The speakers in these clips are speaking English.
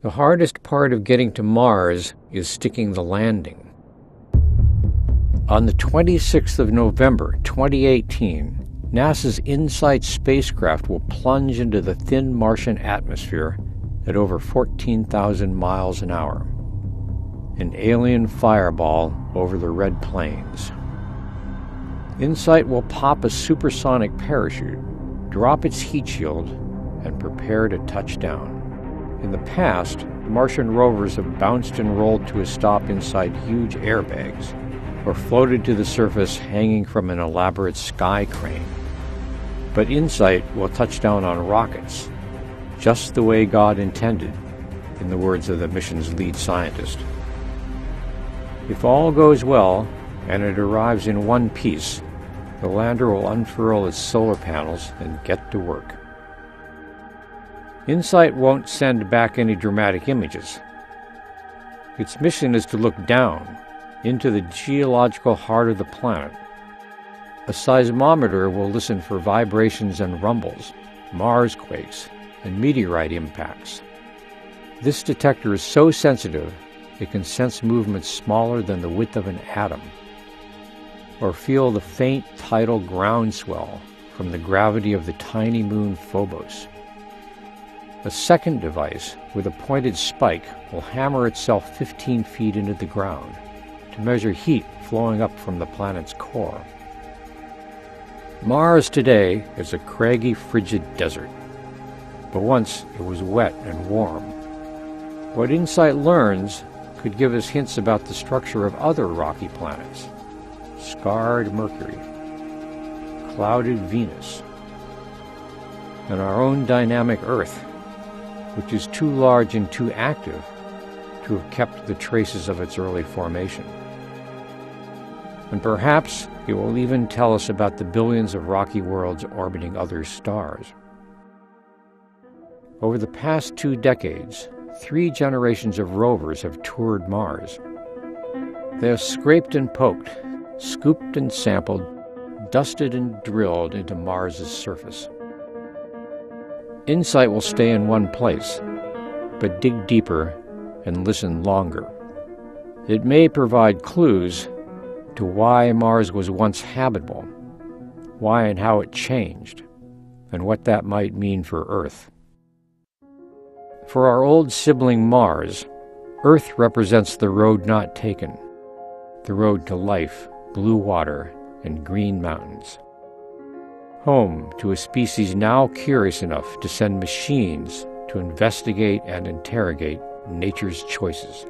The hardest part of getting to Mars is sticking the landing. On the 26th of November, 2018, NASA's InSight spacecraft will plunge into the thin Martian atmosphere at over 14,000 miles an hour. An alien fireball over the red plains. InSight will pop a supersonic parachute, drop its heat shield, and prepare to touch down. In the past, Martian rovers have bounced and rolled to a stop inside huge airbags, or floated to the surface hanging from an elaborate sky crane. But InSight will touch down on rockets, just the way God intended, in the words of the mission's lead scientist. If all goes well, and it arrives in one piece, the lander will unfurl its solar panels and get to work. InSight won't send back any dramatic images. Its mission is to look down into the geological heart of the planet. A seismometer will listen for vibrations and rumbles, marsquakes, and meteorite impacts. This detector is so sensitive it can sense movements smaller than the width of an atom, or feel the faint tidal groundswell from the gravity of the tiny moon Phobos. A second device with a pointed spike will hammer itself 15 feet into the ground to measure heat flowing up from the planet's core. Mars today is a craggy, frigid desert, but once it was wet and warm. What InSight learns could give us hints about the structure of other rocky planets: scarred Mercury, clouded Venus, and our own dynamic Earth, which is too large and too active to have kept the traces of its early formation. And perhaps it will even tell us about the billions of rocky worlds orbiting other stars. Over the past 2 decades, 3 generations of rovers have toured Mars. They have scraped and poked, scooped and sampled, dusted and drilled into Mars's surface. InSight will stay in one place, but dig deeper and listen longer. It may provide clues to why Mars was once habitable, why and how it changed, and what that might mean for Earth. For our old sibling Mars, Earth represents the road not taken, the road to life, blue water, and green mountains. Home to a species now curious enough to send machines to investigate and interrogate nature's choices.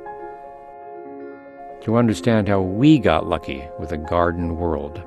To understand how we got lucky with a garden world.